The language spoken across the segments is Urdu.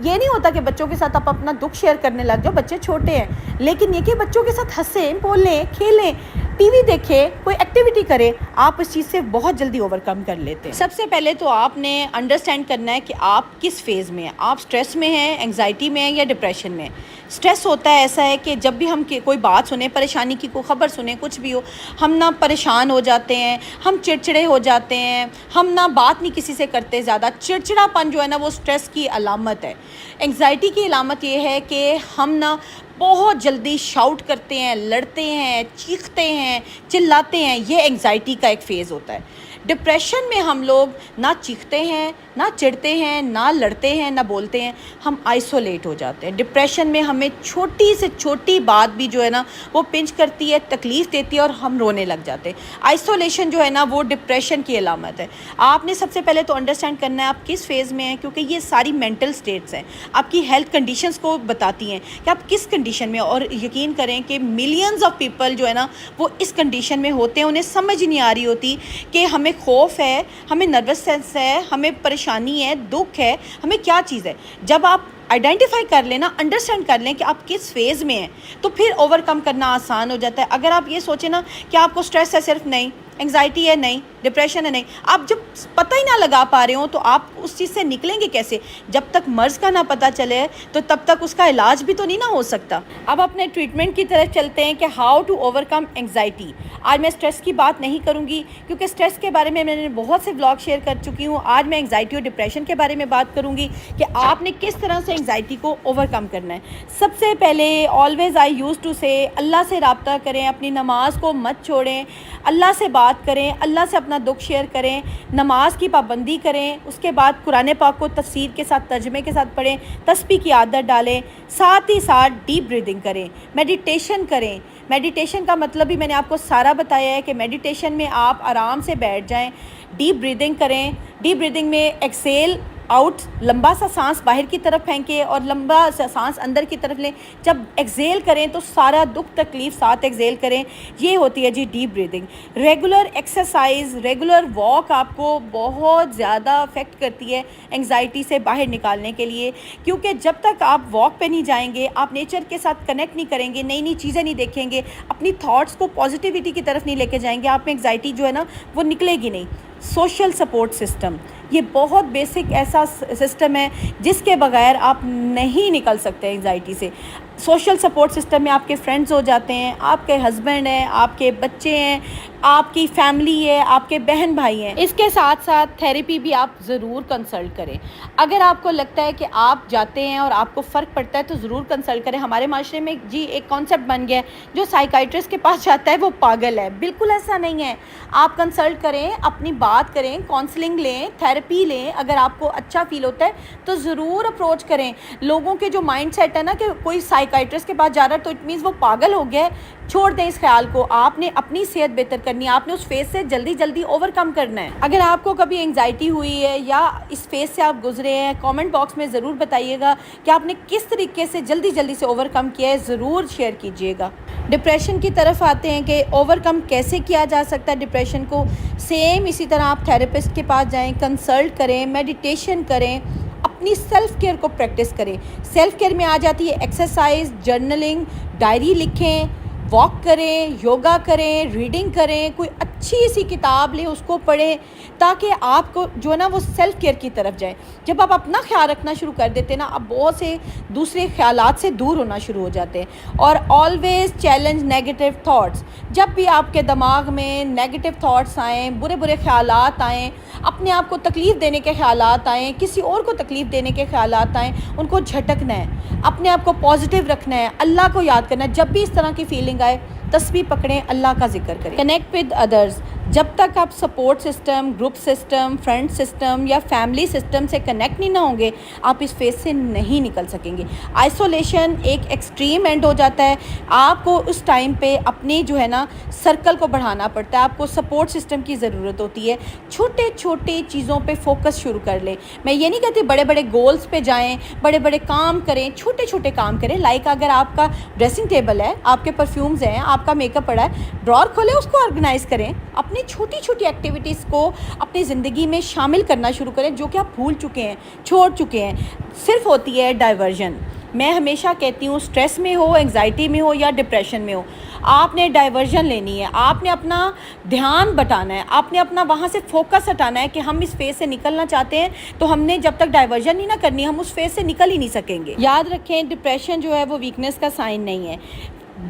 یہ نہیں ہوتا کہ بچوں کے ساتھ آپ اپنا دکھ شیئر کرنے لگ جاؤ، بچے چھوٹے ہیں، لیکن یہ کہ بچوں کے ساتھ ہنسیں، بولیں، کھیلیں، ٹی وی دیکھیں، کوئی ایکٹیویٹی کریں، آپ اس چیز سے بہت جلدی اوور کم کر لیتے ہیں۔ سب سے پہلے تو آپ نے انڈرسٹینڈ کرنا ہے کہ آپ کس فیز میں ہیں، آپ سٹریس میں ہیں، انگزائٹی میں ہیں یا ڈپریشن میں ہیں۔ سٹریس ہوتا ہے ایسا ہے کہ جب بھی ہم کوئی بات سنیں، پریشانی کی کوئی خبر سنیں، کچھ بھی ہو، ہم نہ پریشان ہو جاتے ہیں، ہم چڑچڑے ہو جاتے ہیں، ہم نہ بات نہیں کسی سے کرتے، زیادہ چڑچڑا پن جو ہے نا وہ سٹریس کی علامت ہے۔ انگزائٹی کی علامت یہ ہے کہ ہم نہ بہت جلدی شاؤٹ کرتے ہیں، لڑتے ہیں، چیختے ہیں، چلاتے ہیں، یہ انگزائٹی کا ایک فیز ہوتا ہے۔ ڈپریشن میں ہم لوگ نہ چیختے ہیں، نہ چڑھتے ہیں، نہ لڑتے ہیں، نہ بولتے ہیں، ہم آئسولیٹ ہو جاتے ہیں۔ ڈپریشن میں ہمیں چھوٹی سے چھوٹی بات بھی جو ہے نا وہ پنچ کرتی ہے، تکلیف دیتی ہے اور ہم رونے لگ جاتے ہیں۔ آئسولیشن جو ہے نا وہ ڈپریشن کی علامت ہے۔ آپ نے سب سے پہلے تو انڈرسٹینڈ کرنا ہے آپ کس فیز میں ہیں، کیونکہ یہ ساری مینٹل سٹیٹس ہیں، آپ کی ہیلتھ کنڈیشنز کو بتاتی ہیں کہ آپ کس کنڈیشن میں، اور یقین کریں کہ ملینز آف پیپل جو ہے نا وہ اس کنڈیشن میں ہوتے ہیں، انہیں سمجھ نہیں آ رہی ہوتی کہ ہمیں خوف ہے، ہمیں نروسنس ہے، ہمیں پریشانی ہے، دکھ ہے، ہمیں کیا چیز ہے۔ جب آپ آئیڈینٹیفائی کر لیں نا، انڈرسٹینڈ کر لیں کہ آپ کس فیز میں ہیں، تو پھر اوور کم کرنا آسان ہو جاتا ہے۔ اگر آپ یہ سوچیں نا کہ آپ کو سٹریس ہے، صرف نہیں، انگزائٹی ہے نہیں، ڈپریشن ہے نہیں، آپ جب پتہ ہی نہ لگا پا رہے ہوں تو آپ اس چیز سے نکلیں گے کیسے؟ جب تک مرض کا نہ پتہ چلے تو تب تک اس کا علاج بھی تو نہیں نہ ہو سکتا۔ اب اپنے ٹریٹمنٹ کی طرف چلتے ہیں کہ how to overcome anxiety. آج میں سٹریس کی بات نہیں کروں گی کیونکہ سٹریس کے بارے میں نے بہت سے بلاگ شیئر کر چکی ہوں۔ آج میں انگزائٹی اور ڈپریشن کے بارے میں بات کروں گی کہ آپ نے کس طرح سے انگزائٹی کو اوور کم کرنا ہے۔ سب سے پہلے آلویز آئی یوز ٹو سے اللہ سے رابطہ کریں، اپنی نماز کو مت چھوڑیں، اللہ سے بات کریں، اللہ سے اپنا دکھ شیئر کریں، نماز کی پابندی کریں، اس کے بعد قرآن پاک کو تفسیر کے ساتھ، ترجمے کے ساتھ پڑھیں، تسبیح کی عادت ڈالیں، ساتھ ہی ساتھ ڈیپ بریدنگ کریں، میڈیٹیشن کریں۔ میڈیٹیشن کا مطلب بھی میں نے آپ کو سارا بتایا ہے کہ میڈیٹیشن میں آپ آرام سے بیٹھ جائیں، ڈیپ بریدنگ کریں۔ ڈیپ بریدنگ میں ایکسیل آؤٹ، لمبا سا سانس باہر کی طرف پھینکیں اور لمبا سا سانس اندر کی طرف لیں۔ جب ایکسیل کریں تو سارا دکھ تکلیف ساتھ ایکسیل کریں، یہ ہوتی ہے جی deep breathing. Regular exercise, regular walk آپ کو بہت زیادہ افیکٹ کرتی ہے انگزائٹی سے باہر نکالنے کے لیے، کیونکہ جب تک آپ واک پہ نہیں جائیں گے، آپ نیچر کے ساتھ کنیکٹ نہیں کریں گے، نئی نئی چیزیں نہیں دیکھیں گے، اپنی تھاٹس کو پازیٹیوٹی کی طرف نہیں لے کے جائیں گے، آپ میں انگزائٹی جو ہے نا وہ نکلے گی نہیں۔ سوشل سپورٹ سسٹم، یہ بہت بیسک ایسا سسٹم ہے جس کے بغیر آپ نہیں نکل سکتے انگزائٹی سے۔ سوشل سپورٹ سسٹم میں آپ کے فرینڈز ہو جاتے ہیں، آپ کے ہسبینڈ ہیں، آپ کے بچے ہیں، آپ کی فیملی ہے، آپ کے بہن بھائی ہیں۔ اس کے ساتھ ساتھ تھیراپی بھی آپ ضرور کنسلٹ کریں۔ اگر آپ کو لگتا ہے کہ آپ جاتے ہیں اور آپ کو فرق پڑتا ہے تو ضرور کنسلٹ کریں۔ ہمارے معاشرے میں جی ایک کانسیپٹ بن گیا ہے، جو سائیکائٹرسٹ کے پاس جاتا ہے وہ پاگل ہے۔ بالکل ایسا نہیں ہے، آپ کنسلٹ کریں، اپنی بات کریں، کاؤنسلنگ لیں، تھیراپی لیں۔ اگر آپ کو اچھا فیل ہوتا ہے تو ضرور اپروچ کریں۔ لوگوں کے جو مائنڈ سیٹ ہے نا کہ کوئی سائیکائٹرسٹ کے پاس جا رہا ہے تو اٹ مینس وہ پاگل ہو گیا ہے، چھوڑ دیں اس خیال کو۔ آپ نے اپنی صحت بہتر کرنی ہے، آپ نے اس فیز سے جلدی جلدی اوور کم کرنا ہے۔ اگر آپ کو کبھی انگزائٹی ہوئی ہے یا اس فیز سے آپ گزرے ہیں، کامنٹ باکس میں ضرور بتائیے گا کہ آپ نے کس طریقے سے جلدی جلدی سے اوور کم کیا ہے، ضرور شیئر کیجیے گا۔ ڈپریشن کی طرف آتے ہیں کہ اوور کم کیسے کیا جا سکتا ہے ڈپریشن کو۔ سیم اسی طرح آپ تھیراپسٹ کے پاس جائیں، کنسلٹ کریں، میڈیٹیشن کریں، اپنی سیلف کیئر کو پریکٹس کریں۔ سیلف کیئر میں آ جاتی ہے ایکسرسائز، جرنلنگ، ڈائری لکھیں، واک کریں، یوگا کریں، ریڈنگ کریں، کوئی اچھی سی کتاب لیں، اس کو پڑھیں، تاکہ آپ کو جو ہے نا وہ سیلف کیئر کی طرف جائیں۔ جب آپ اپنا خیال رکھنا شروع کر دیتے ہیں نا، آپ بہت سے دوسرے خیالات سے دور ہونا شروع ہو جاتے ہیں۔ اور آلویز چیلنج نیگیٹو تھاٹس۔ جب بھی آپ کے دماغ میں نیگیٹو تھاٹس آئیں، برے برے خیالات آئیں، اپنے آپ کو تکلیف دینے کے خیالات آئیں، کسی اور کو تکلیف دینے کے خیالات آئیں، ان کو جھٹکنا ہے، اپنے آپ کو پازیٹیو رکھنا ہے، اللہ کو یاد کرنا ہے۔ جب بھی اس طرح کی فیلنگ آئے، تسبیح پکڑیں، اللہ کا ذکر کریں۔ Connect with others. جب تک آپ support system, group system, friend system یا فیملی سسٹم سے کنیکٹ نہیں نہ ہوں گے، آپ اس فیز سے نہیں نکل سکیں گے۔ آئسولیشن ایک ایکسٹریم اینڈ ہو جاتا ہے۔ آپ کو اس ٹائم پہ اپنی جو ہے نا سرکل کو بڑھانا پڑتا ہے، آپ کو سپورٹ سسٹم کی ضرورت ہوتی ہے۔ چھوٹے چھوٹے چیزوں پہ فوکس شروع کر لیں۔ میں یہ نہیں کہتی بڑے بڑے گولز پہ جائیں، بڑے بڑے کام کریں، چھوٹے چھوٹے کام کریں۔ لائک اگر آپ کا ڈریسنگ ٹیبل ہے، آپ کے پرفیومز ہیں، آپ کا میک اپ پڑا ہے، ڈرار کھولیں، اس کو آرگنائز کریں، اپنی چھوٹی چھوٹی ایکٹیویٹیز کو اپنی زندگی میں شامل کرنا شروع کریں جو کہ آپ بھول چکے ہیں، چھوڑ چکے ہیں. صرف ہوتی ہے ڈائیورژن. میں ہمیشہ کہتی ہوں اسٹریس میں ہو، انگزائٹی میں ہو یا ڈپریشن میں ہو، آپ نے ڈائیورژن لینی ہے. آپ نے اپنا دھیان بٹانا ہے، آپ نے اپنا وہاں سے فوکس ہٹانا ہے کہ ہم اس فیز سے نکلنا چاہتے ہیں. تو ہم نے جب تک ڈائیورژن نہیں نہ کرنی، ہم اس فیز سے نکل ہی نہیں سکیں گے. یاد رکھیں ڈپریشن جو ہے وہ ویکنس کا سائن نہیں ہے.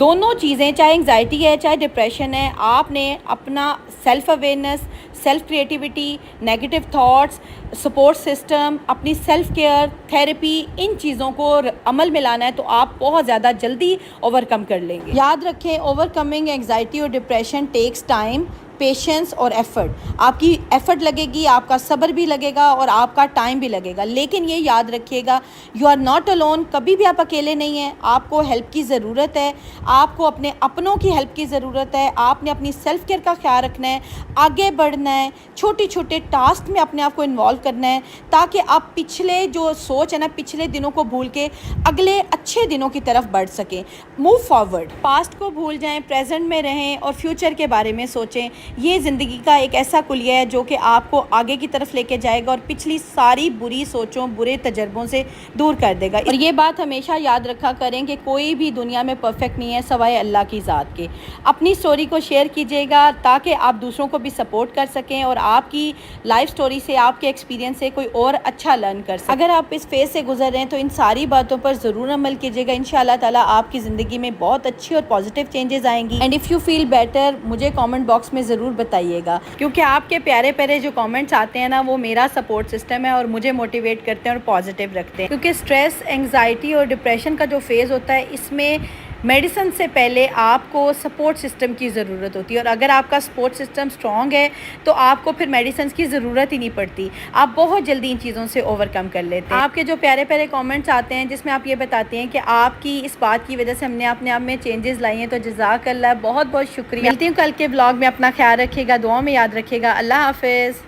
دونوں چیزیں، چاہے انگزائٹی ہے چاہے ڈپریشن ہے، آپ نے اپنا self awareness, self creativity, negative thoughts, support system, اپنی سیلف کیئر، تھیراپی، ان چیزوں کو عمل میں لانا ہے تو آپ بہت زیادہ جلدی اوور کم کر لیں گے. یاد رکھیں اوور کمنگ اینگزائٹی اور ڈپریشن ٹیکس ٹائم، پیشنس اور ایفرٹ. آپ کی ایفرٹ لگے گی، آپ کا صبر بھی لگے گا اور آپ کا ٹائم بھی لگے گا. لیکن یہ یاد رکھیے گا یو آر ناٹ الون. کبھی بھی آپ اکیلے نہیں ہیں. آپ کو ہیلپ کی ضرورت ہے، آپ کو اپنے اپنوں کی ہیلپ کی ضرورت ہے. آپ نے اپنی سیلف کیئر کا خیال رکھنا ہے، آگے بڑھنا ہے، چھوٹے چھوٹے ٹاسک میں اپنے آپ کو انوالو کرنا ہے تاکہ آپ پچھلے جو سوچ ہے نا، پچھلے دنوں کو بھول کے اگلے اچھے دنوں کی طرف بڑھ سکیں. Move forward. پاسٹ کو بھول جائیں، پریزنٹ میں رہیں اور فیوچر کے بارے میں سوچیں. یہ زندگی کا ایک ایسا کلیہ ہے جو کہ آپ کو آگے کی طرف لے کے جائے گا اور پچھلی ساری بری سوچوں، برے تجربوں سے دور کر دے گا. اور یہ بات ہمیشہ یاد رکھا کریں کہ کوئی بھی دنیا میں پرفیکٹ نہیں ہے سوائے اللہ کی ذات کے. اپنی سٹوری کو شیئر کیجیے گا تاکہ آپ دوسروں کو بھی سپورٹ کر سکیں اور آپ کی لائف سٹوری سے، آپ کے ایکسپیرینس سے کوئی اور اچھا لرن کر سکیں. اگر آپ اس فیز سے گزر رہے ہیں تو ان ساری باتوں پر ضرور عمل کیجیے گا. انشاءاللہ تعالیٰ آپ کی زندگی میں بہت اچھی اور پازیٹیو چینجز آئیں گی. And if you feel better, مجھے کامنٹ باکس میں ضرور بتائیے گا، کیونکہ آپ کے پیارے پیارے جو کامنٹس آتے ہیں نا، وہ میرا سپورٹ سسٹم ہے اور مجھے موٹیویٹ کرتے ہیں اور پازیٹیو رکھتے ہیں. کیونکہ اسٹریس، انگزائٹی اور ڈپریشن کا جو فیز ہوتا ہے، اس میں میڈیسن سے پہلے آپ کو سپورٹ سسٹم کی ضرورت ہوتی ہے. اور اگر آپ کا سپورٹ سسٹم اسٹرانگ ہے تو آپ کو پھر میڈیسنس کی ضرورت ہی نہیں پڑتی. آپ بہت جلدی ان چیزوں سے اوور کم کر لیتے ہیں. آپ کے جو پیارے پیارے کامنٹس آتے ہیں جس میں آپ یہ بتاتے ہیں کہ آپ کی اس بات کی وجہ سے ہم نے اپنے آپ میں چینجز لائی ہیں، تو جزاک اللہ، بہت بہت شکریہ. ملتی ہوں کل کے بلاگ میں. اپنا خیال رکھیے گا، دعاؤں میں یاد رکھیے گا. اللہ حافظ.